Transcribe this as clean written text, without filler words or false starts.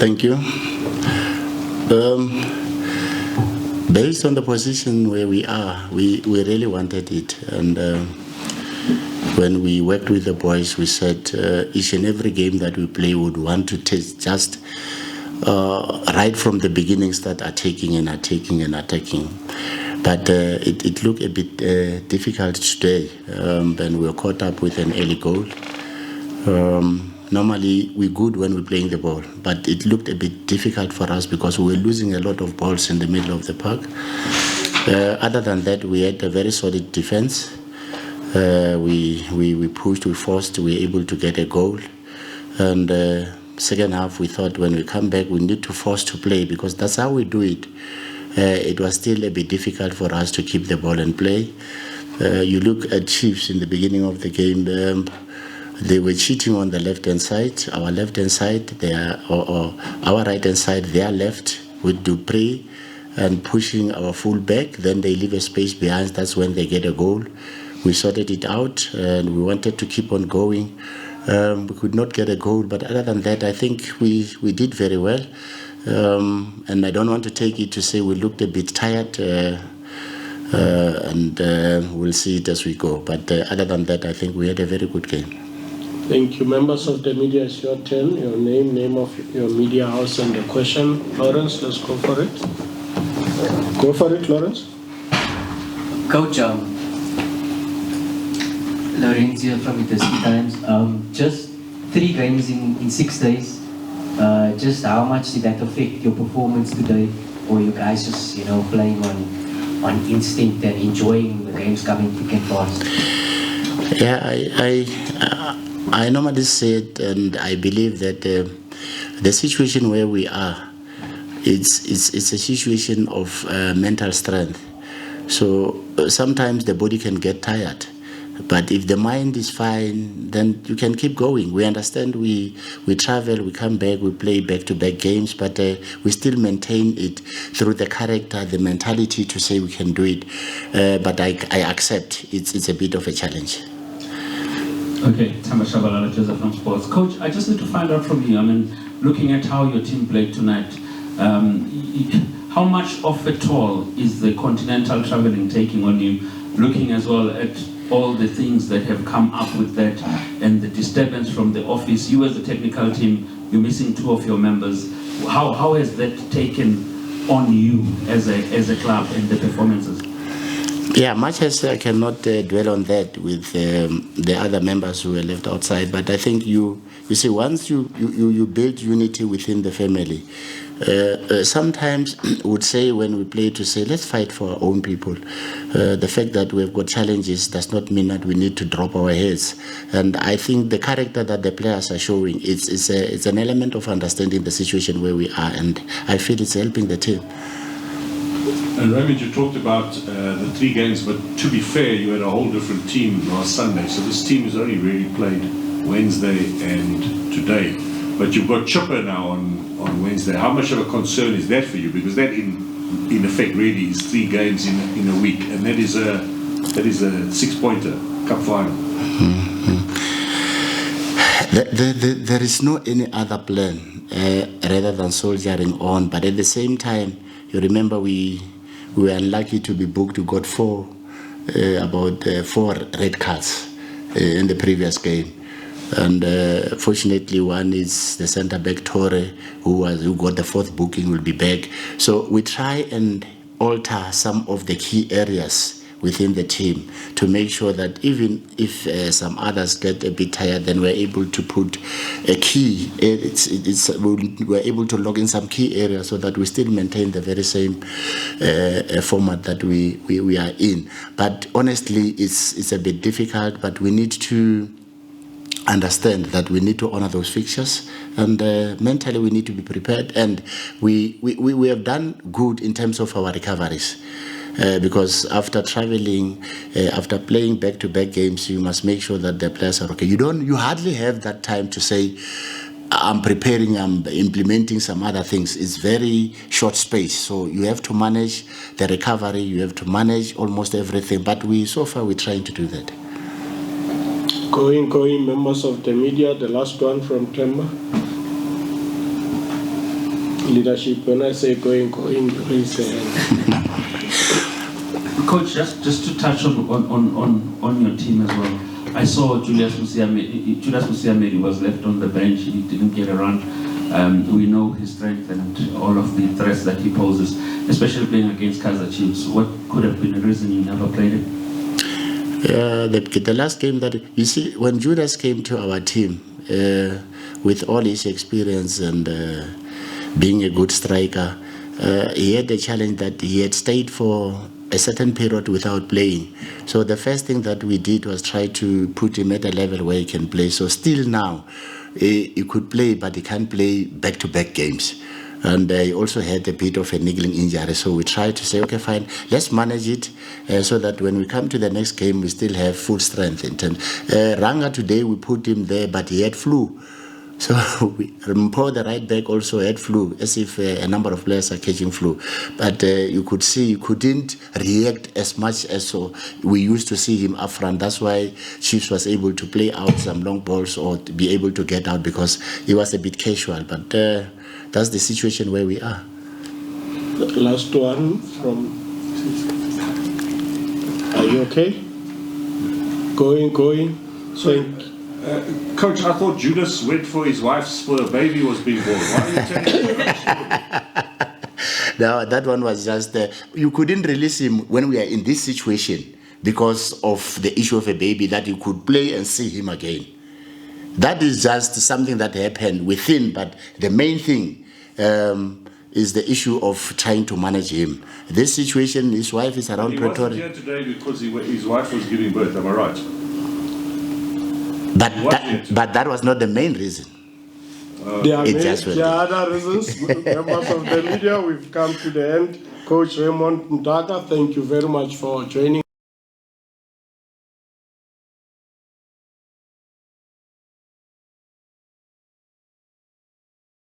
Thank you. Based on the position where we are, we really wanted it. And when we worked with the boys, we said each and every game that we play would want to just right from the beginning start attacking. But it looked a bit difficult today when we were caught up with an early goal. Normally, we're good when we're playing the ball, but it looked a bit difficult for us because we were losing a lot of balls in the middle of the park. Other than that, we had a very solid defense. We pushed, we forced, we were able to get a goal. And second half, we thought when we come back, we need to force to play because that's how we do it. It was still a bit difficult for us to keep the ball and play. You look at Chiefs in the beginning of the game, they were cheating on the left-hand side. Our left-hand side, our right-hand side, their left with Dupree and pushing our full back. Then they leave a space behind. That's when they get a goal. We sorted it out and we wanted to keep on going. We could not get a goal, but other than that, I think we did very well. And I don't want to take it to say we looked a bit tired, and we'll see it as we go. But other than that, I think we had a very good game. Thank you. Members of the media, it's your turn. Your name of your media house and the question. Lawrence, let's go for it. Go for it, Lawrence. Coach, Lawrence here from the DStv Times. Just 3 games in 6 days. Just how much did that affect your performance today? Or you guys just, playing on instinct and enjoying the games coming thick and fast? Yeah, I normally say it, and I believe that the situation where we are, it's a situation of mental strength. So sometimes the body can get tired, but if the mind is fine, then you can keep going. We understand we travel, we come back, we play back-to-back games, but we still maintain it through the character, the mentality to say we can do it. But I accept it's a bit of a challenge. Okay, Tamba Shabalala, Joseph from Sports. Coach, I just need to find out from you, looking at how your team played tonight, how much of a toll is the continental traveling taking on you, looking as well at all the things that have come up with that and the disturbance from the office? You as a technical team, you're missing 2 of your members. How has that taken on you as a club and the performances? Yeah, much as I cannot dwell on that with the other members who were left outside, but I think you see, once you build unity within the family, sometimes would say when we play to say, let's fight for our own people. The fact that we've got challenges does not mean that we need to drop our heads. And I think the character that the players are showing, it's an element of understanding the situation where we are, and I feel it's helping the team. And Raymond, you talked about the 3 games, but to be fair, you had a whole different team last Sunday. So this team has only really played Wednesday and today. But you've got Chipper now on Wednesday. How much of a concern is that for you? Because that, in effect, really is 3 games in a week, and that is a 6-pointer cup final. Mm-hmm. There is no any other plan rather than soldiering on. But at the same time, you remember we were unlucky to be booked. We got 4 red cards in the previous game, and fortunately one is the centre back Torre who got the 4th booking, will be back. So we try and alter some of the key areas within the team to make sure that even if some others get a bit tired, then we're able to put a key. We're able to log in some key areas so that we still maintain the very same format that we are in. But honestly, it's a bit difficult, but we need to understand that we need to honor those fixtures, and mentally we need to be prepared, and we have done good in terms of our recoveries. Because after traveling, after playing back-to-back games, you must make sure that the players are okay. You hardly have that time to say, I'm preparing, I'm implementing some other things. It's very short space. So you have to manage the recovery, you have to manage almost everything. But so far, we're trying to do that. Going, members of the media, the last one from Temba. Leadership, when I say going, raise the hand. Coach, just to touch on your team as well. I saw Julius Musiamedi was left on the bench. He didn't get a run. We know his strength and all of the threats that he poses, especially playing against Kaizer Chiefs. What could have been the reason you never played him? The last game that, you see, when Judas came to our team, with all his experience and being a good striker, he had the challenge that he had stayed for a certain period without playing. So the first thing that we did was try to put him at a level where he can play. So still now, he could play, but he can't play back-to-back games. And he also had a bit of a niggling injury. So we tried to say, okay, fine, let's manage it so that when we come to the next game, we still have full strength. Ranga today, we put him there, but he had flu. So Mpo, the right back, also had flu, as if a number of players are catching flu. But you could see he couldn't react as much as we used to see him up front. That's why Chiefs was able to play out some long balls or to be able to get out, because he was a bit casual. But that's the situation where we are. The last one from... Are you okay? Going. Coach, I thought Judas went for his wife's for a baby was being born. Why are you telling me? No, that one was just, you couldn't release him when we are in this situation because of the issue of a baby, that you could play and see him again. That is just something that happened within, but the main thing is the issue of trying to manage him. This situation, his wife is around Pretoria. He wasn't here today because his wife was giving birth, am I right? But that was not the main reason. There are other reasons. Members of the media, we've come to the end. Coach Raymond Mdaka, thank you very much for joining.